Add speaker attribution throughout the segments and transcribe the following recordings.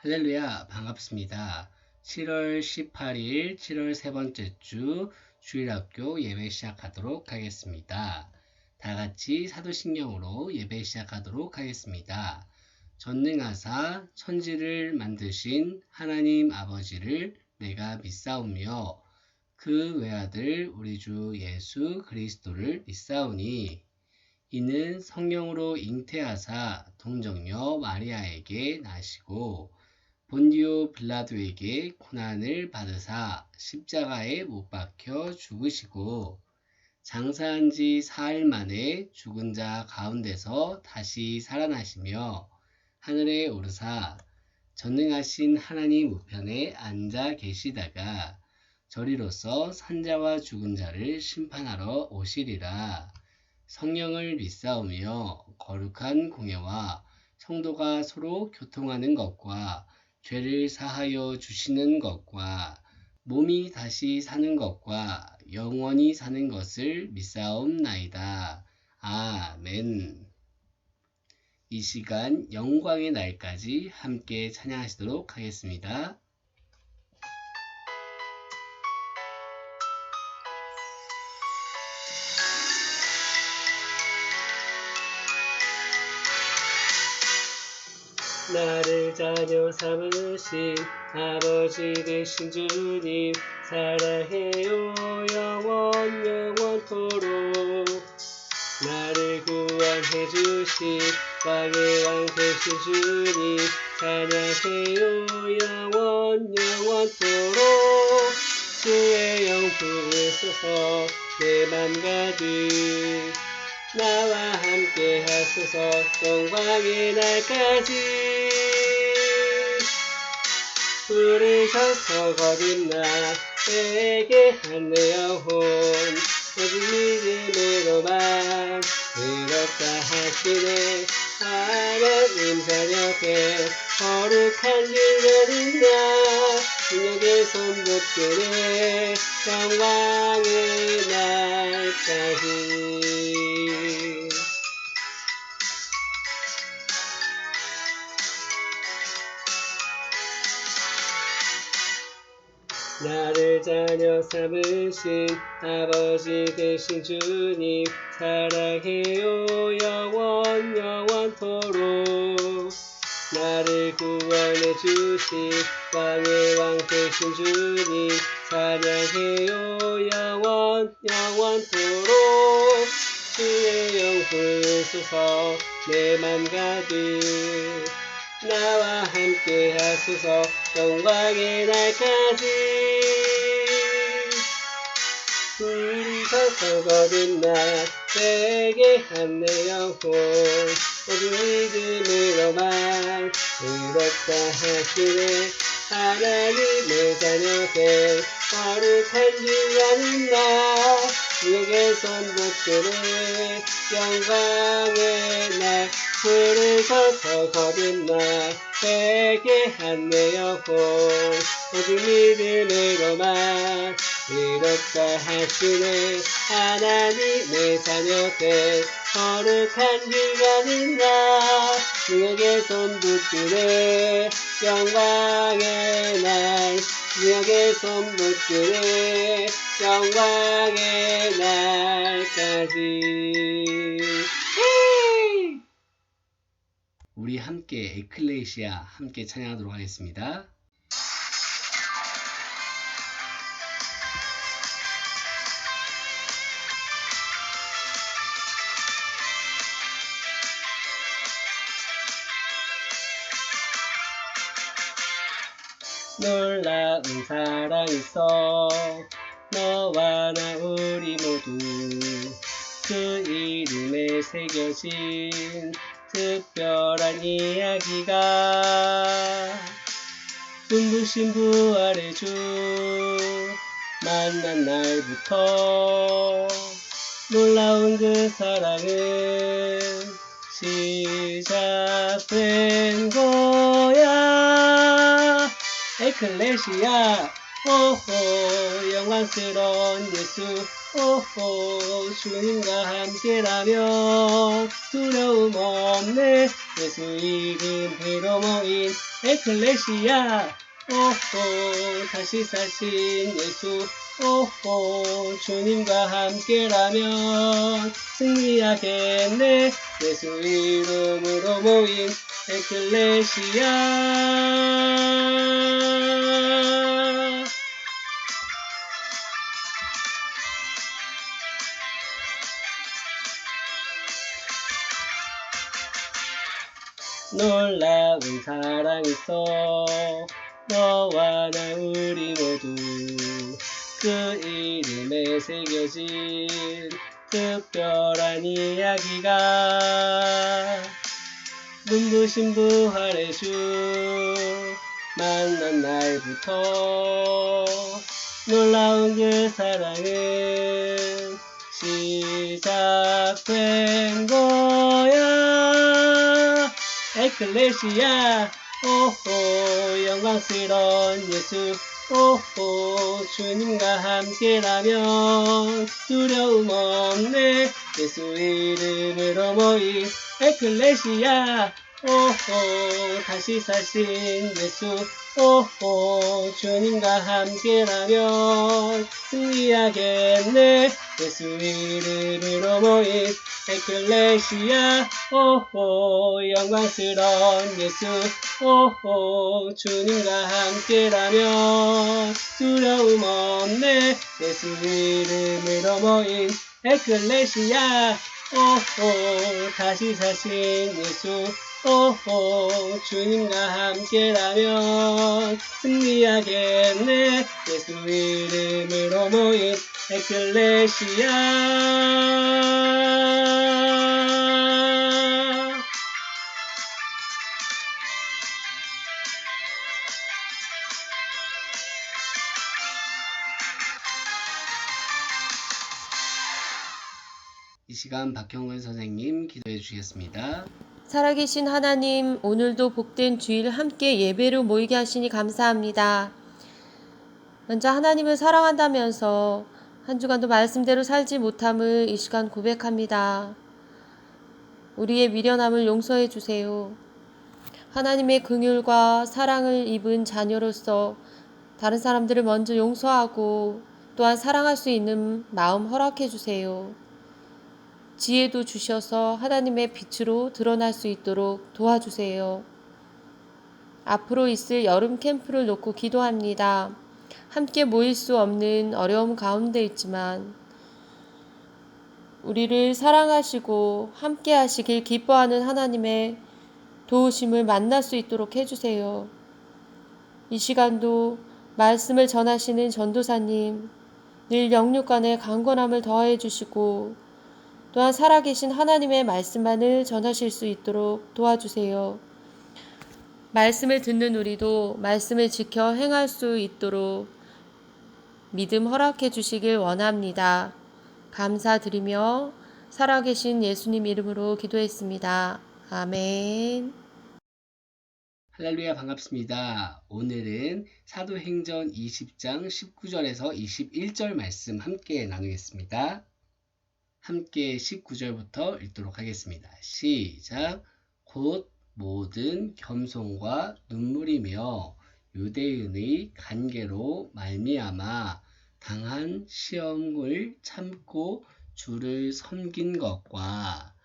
Speaker 1: 할렐루야, 반갑습니다. 7월 18일, 7월 세 번째 주 주일학교 예배 시작하도록 하겠습니다. 다 같이 사도신경으로 예배 시작하도록 하겠습니다. 전능하사 천지를 만드신 하나님 아버지를 내가 믿사오며 그 외아들 우리 주 예수 그리스도를 믿사오니 이는 성령으로 잉태하사 동정녀 마리아에게 나시고 본디오 빌라도에게 고난을 받으사 십자가에 못 박혀 죽으시고 장사한 지 4일 만에 죽은 자 가운데서 다시 살아나시며 하늘에 오르사 전능하신 하나님 우편에 앉아 계시다가 저리로서 산자와 죽은 자를 심판하러 오시리라. 성령을 믿사오며 거룩한 공예와 성도가 서로 교통하는 것과 죄를 사하여 주시는 것과 몸이 다시 사는 것과 영원히 사는 것을 믿사옵나이다. 아멘. 이 시간 영광의 날까지 함께 찬양하시도록 하겠습니다. 나를 자녀 삼으신 아버지 되신 주님 사랑해요 영원토록. 나를 구원해 주신 왕의 왕 되신 주님 찬양해요 영원토록. 주의 영 부으소서 내 맘 가득 나와 함께 하소서 영광의 날까지. 부르셔서 거듭나 내게 한 내 영혼 오직 믿음으로만 의롭다 하시네. 하나님 자녀께 거룩한 길을 나 능력의 손 붙드네 영광의 날까지. 나를 자녀 삼으신 아버지 되신 주님 사랑해요 영원토록. 나를 구원해 주신 왕의 왕 되신 주님 찬양해요 영원토록. 주의 영 부으소서 내 맘 가득 나와 함께 하소서 영광의 날까지. 부르셔서 거듭나 내게 한 내 영혼 오직 믿음으로만 의롭다 하시네. 하나님의 자녀께 거룩한 주라는 나 능력의 손 붙드네 영광의 날. 부르셔서 거듭나 내게 한 내 영혼 오직 믿음으로만 의롭다 하시네. 하나님의 자녀께 거룩한 주라는 나 능력의 손 붙드네 영광의 날. 능력의 손 붙드네 영광의 날까지. 우리 함께 에클레시아 함께 찬양하도록 하겠습니다. 놀라운 사랑 있어 너와 나 우리 모두 그 이름에 새겨진 특별한 이야기가 눈부신 부활의 주 만난 날부터 놀라운 그 사랑은 시작된 거야. 에클레시아 오호 영광스러운 예수 오호 주님과 함께라면 두려움 없네 예수 이름으로 모인 에클레시아 오호 다시 사신 예수 오호 주님과 함께라면 승리하겠네 예수 이름으로 모인 에클레시아 놀라운 사랑 있어 너와 나 우리 모두 그 이름에 새겨진 특별한 이야기가 눈부신 부활의 주 만난 날부터 놀라운 그 사랑은 시작된 거야 에클레시아 오호 영광스러운 예수 오호 주님과 함께라면 두려움 없네 예수 이름으로 모인 에클레시아 오호 다시 사신 예수 오호 주님과 함께라면 승리하겠네 예수 이름으로 모인 에클레시아 오호 영광스러운 예수 오호 주님과 함께라면 두려움 없네 예수 이름으로 모인 에클레시아 오호 다시 사신 예수 오호 주님과 함께라면 승리하겠네 예수 이름으로 모인 에클레시아 이 시간 박형근 선생님 기도해 주시겠습니다.
Speaker 2: 살아계신 하나님, 오늘도 복된 주일 함께 예배로 모이게 하시니 감사합니다. 먼저 하나님을 사랑한다면서 한 주간도 말씀대로 살지 못함을 이 시간 고백합니다. 우리의 미련함을 용서해 주세요. 하나님의 긍휼과 사랑을 입은 자녀로서 다른 사람들을 먼저 용서하고 또한 사랑할 수 있는 마음 허락해 주세요. 지혜도 주셔서 하나님의 빛으로 드러날 수 있도록 도와주세요. 앞으로 있을 여름 캠프를 놓고 기도합니다. 함께 모일 수 없는 어려움 가운데 있지만 우리를 사랑하시고 함께 하시길 기뻐하는 하나님의 도우심을 만날 수 있도록 해주세요. 이 시간도 말씀을 전하시는 전도사님, 늘 영육간의 강건함을 더해 주시고 또한 살아계신 하나님의 말씀만을 전하실 수 있도록 도와주세요. 말씀을 듣는 우리도 말씀을 지켜 행할 수 있도록 믿음 허락해 주시길 원합니다. 감사드리며 살아계신 예수님 이름으로 기도했습니다. 아멘.
Speaker 1: 할렐루야 반갑습니다. 오늘은 사도행전 20장 19절에서 21절 말씀 함께 나누겠습니다. 함께 19절부터 읽도록 하겠습니다. 시작. 곧 모든 겸손과 눈물이며 유대인의 간계로 말미암아 당한 시험을 참고 주를 섬긴 것과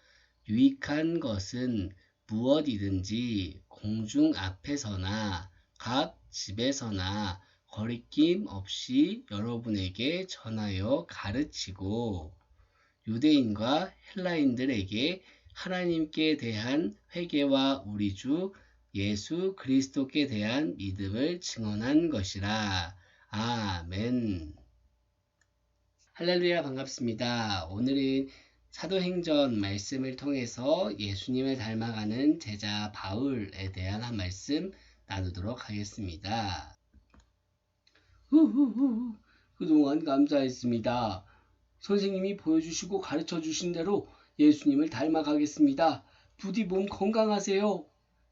Speaker 1: 유익한 것은 무엇이든지 공중 앞에서나 각 집에서나 거리낌 없이 여러분에게 전하여 가르치고 유대인과 헬라인들에게 하나님께 대한 회개와 우리 주 예수 그리스도께 대한 믿음을 증언한 것이라. 아멘. 할렐루야 반갑습니다. 오늘은 사도행전 말씀을 통해서 예수님을 닮아가는 제자 바울에 대한 한 말씀 나누도록 하겠습니다. 그동안 감사했습니다. 선생님이 보여주시고 가르쳐주신 대로 예수님을 닮아가겠습니다. 부디 몸 건강하세요.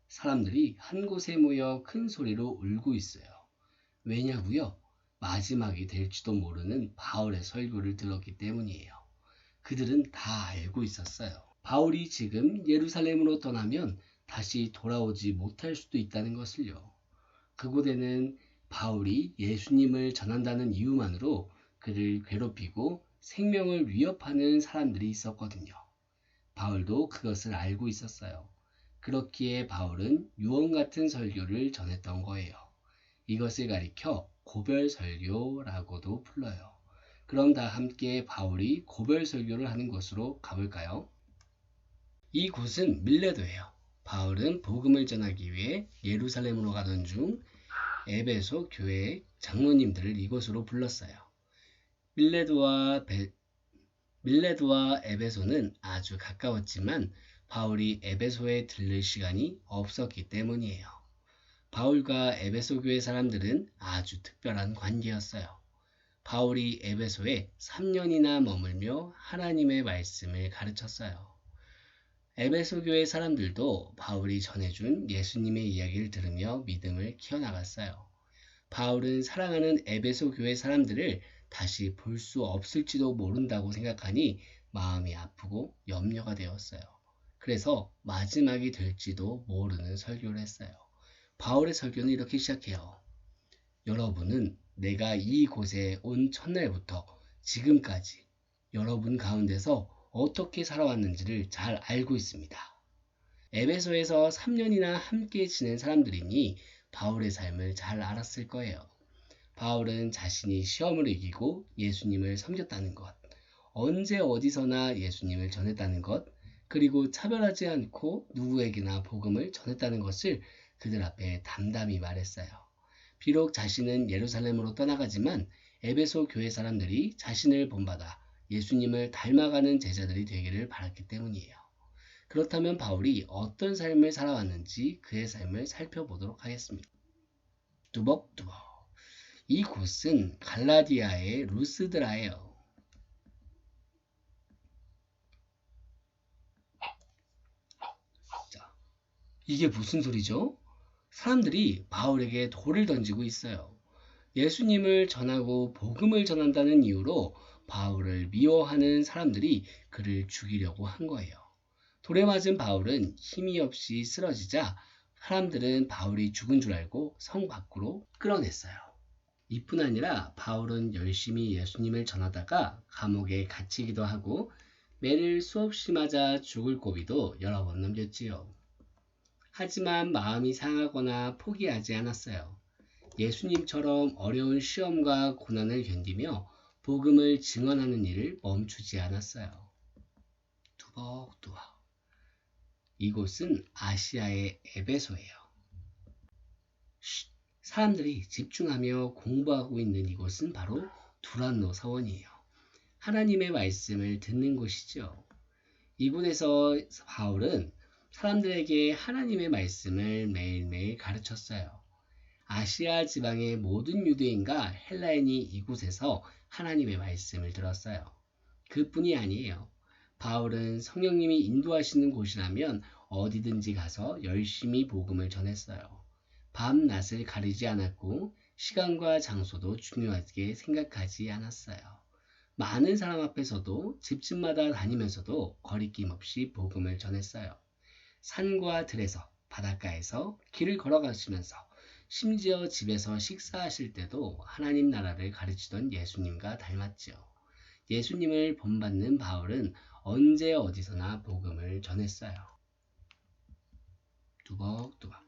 Speaker 1: 사람들이 한 곳에 모여 큰 소리로 울고 있어요. 왜냐고요? 마지막이 될지도 모르는 바울의 설교를 들었기 때문이에요. 그들은 다 알고 있었어요. 바울이 지금 예루살렘으로 떠나면 다시 돌아오지 못할 수도 있다는 것을요. 그곳에는 바울이 예수님을 전한다는 이유만으로 그를 괴롭히고 생명을 위협하는 사람들이 있었거든요. 바울도 그것을 알고 있었어요. 그렇기에 바울은 유언 같은 설교를 전했던 거예요. 이것을 가리켜 고별설교라고도 불러요. 그럼 다 함께 바울이 고별설교를 하는 곳으로 가볼까요? 이 곳은 밀레도예요. 바울은 복음을 전하기 위해 예루살렘으로 가던 중 에베소 교회 장로님들을 이곳으로 불렀어요. 밀레도와 에베소는 아주 가까웠지만 바울이 에베소에 들를 시간이 없었기 때문이에요. 바울과 에베소 교회 사람들은 아주 특별한 관계였어요. 바울이 에베소에 3년이나 머물며 하나님의 말씀을 가르쳤어요. 에베소 교회 사람들도 바울이 전해준 예수님의 이야기를 들으며 믿음을 키워나갔어요. 바울은 사랑하는 에베소 교회 사람들을 다시 볼 수 없을지도 모른다고 생각하니 마음이 아프고 염려가 되었어요. 그래서 마지막이 될지도 모르는 설교를 했어요. 바울의 설교는 이렇게 시작해요. 여러분은 내가 이곳에 온 첫날부터 지금까지 여러분 가운데서 어떻게 살아왔는지를 잘 알고 있습니다. 에베소에서 3년이나 함께 지낸 사람들이니 바울의 삶을 잘 알았을 거예요. 바울은 자신이 시험을 이기고 예수님을 섬겼다는 것, 언제 어디서나 예수님을 전했다는 것, 그리고 차별하지 않고 누구에게나 복음을 전했다는 것을 그들 앞에 담담히 말했어요. 비록 자신은 예루살렘으로 떠나가지만 에베소 교회 사람들이 자신을 본받아 예수님을 닮아가는 제자들이 되기를 바랐기 때문이에요. 그렇다면 바울이 어떤 삶을 살아왔는지 그의 삶을 살펴보도록 하겠습니다. 뚜벅뚜벅. 이 곳은 갈라디아의 루스드라예요. 자, 이게 무슨 소리죠? 사람들이 바울에게 돌을 던지고 있어요. 예수님을 전하고 복음을 전한다는 이유로 바울을 미워하는 사람들이 그를 죽이려고 한 거예요. 돌에 맞은 바울은 힘이 없이 쓰러지자 사람들은 바울이 죽은 줄 알고 성 밖으로 끌어냈어요. 이뿐 아니라 바울은 열심히 예수님을 전하다가 감옥에 갇히기도 하고 매를 수없이 맞아 죽을 고비도 여러 번 넘겼지요. 하지만 마음이 상하거나 포기하지 않았어요. 예수님처럼 어려운 시험과 고난을 견디며 복음을 증언하는 일을 멈추지 않았어요. 뚜벅뚜벅. 이곳은 아시아의 에베소예요. 사람들이 집중하며 공부하고 있는 이곳은 바로 두란노 서원이에요. 하나님의 말씀을 듣는 곳이죠. 이곳에서 바울은 사람들에게 하나님의 말씀을 매일매일 가르쳤어요. 아시아 지방의 모든 유대인과 헬라인이 이곳에서 하나님의 말씀을 들었어요. 그뿐이 아니에요. 바울은 성령님이 인도하시는 곳이라면 어디든지 가서 열심히 복음을 전했어요. 밤낮을 가리지 않았고 시간과 장소도 중요하게 생각하지 않았어요. 많은 사람 앞에서도 집집마다 다니면서도 거리낌 없이 복음을 전했어요. 산과 들에서 바닷가에서 길을 걸어가시면서 심지어 집에서 식사하실 때도 하나님 나라를 가르치던 예수님과 닮았지요. 예수님을 본받는 바울은 언제 어디서나 복음을 전했어요. 뚜벅뚜벅.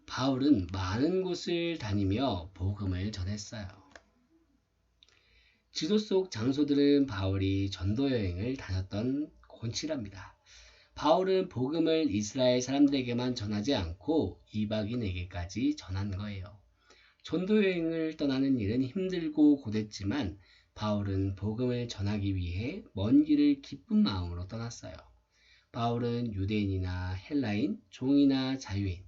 Speaker 1: 바울은 많은 곳을 다니며 복음을 전했어요. 지도 속 장소들은 바울이 전도 여행을 다녔던 곳이랍니다. 바울은 복음을 이스라엘 사람들에게만 전하지 않고 이방인에게까지 전한 거예요. 전도 여행을 떠나는 일은 힘들고 고됐지만 바울은 복음을 전하기 위해 먼 길을 기쁜 마음으로 떠났어요. 바울은 유대인이나 헬라인, 종이나 자유인,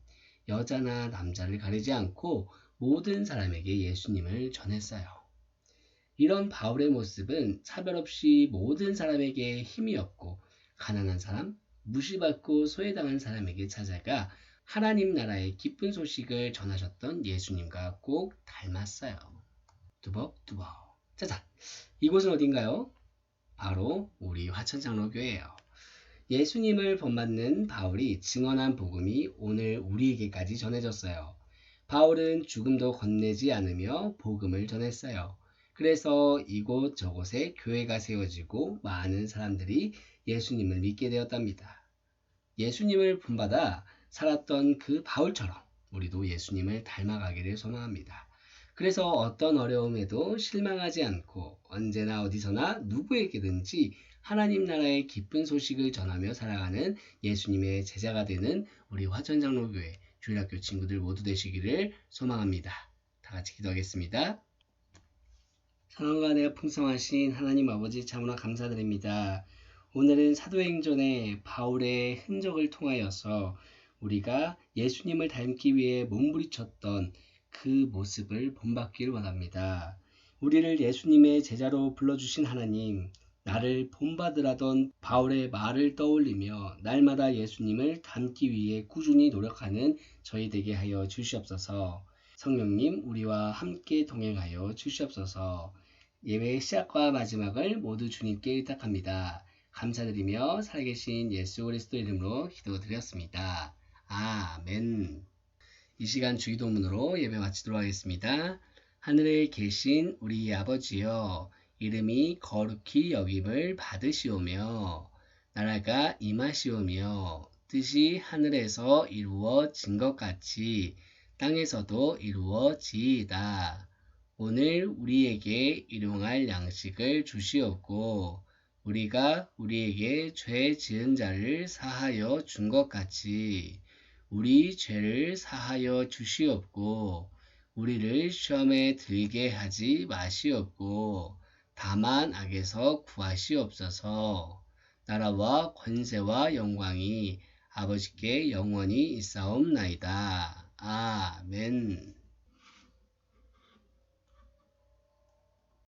Speaker 1: 여자나 남자를 가리지 않고 모든 사람에게 예수님을 전했어요. 이런 바울의 모습은 차별 없이 모든 사람에게 힘이 없고 가난한 사람, 무시받고 소외당한 사람에게 찾아가 하나님 나라의 기쁜 소식을 전하셨던 예수님과 꼭 닮았어요. 뚜벅뚜벅. 짜잔. 이곳은 어딘가요? 바로 우리 화천장로교회예요. 예수님을 본받는 바울이 증언한 복음이 오늘 우리에게까지 전해졌어요. 바울은 죽음도 겁내지 않으며 복음을 전했어요. 그래서 이곳저곳에 교회가 세워지고 많은 사람들이 예수님을 믿게 되었답니다. 예수님을 본받아 살았던 그 바울처럼 우리도 예수님을 닮아가기를 소망합니다. 그래서 어떤 어려움에도 실망하지 않고 언제나 어디서나 누구에게든지 하나님 나라의 기쁜 소식을 전하며 살아가는 예수님의 제자가 되는 우리 화천장로교회 주일학교 친구들 모두 되시기를 소망합니다. 다 같이 기도하겠습니다. 사랑과 은혜가 풍성하신 하나님 아버지 참으로 감사드립니다. 오늘은 사도행전의 바울의 흔적을 통하여서 우리가 예수님을 닮기 위해 몸부림쳤던 그 모습을 본받기를 원합니다. 우리를 예수님의 제자로 불러주신 하나님, 나를 본받으라던 바울의 말을 떠올리며 날마다 예수님을 닮기 위해 꾸준히 노력하는 저희 되게 하여 주시옵소서. 성령님, 우리와 함께 동행하여 주시옵소서. 예배의 시작과 마지막을 모두 주님께 의탁합니다. 감사드리며 살아계신 예수 그리스도 이름으로 기도드렸습니다. 아멘. 이 시간 주기도문으로 예배 마치도록 하겠습니다. 하늘에 계신 우리 아버지여, 이름이 거룩히 여김을 받으시오며 나라가 임하시오며 뜻이 하늘에서 이루어진 것 같이 땅에서도 이루어지이다. 오늘 우리에게 일용할 양식을 주시옵고 우리가 우리에게 죄 지은 자를 사하여 준 것 같이 우리 죄를 사하여 주시옵고 우리를 시험에 들게 하지 마시옵고 다만 악에서 구하시옵소서. 나라와 권세와 영광이 아버지께 영원히 있사옵나이다. 아멘.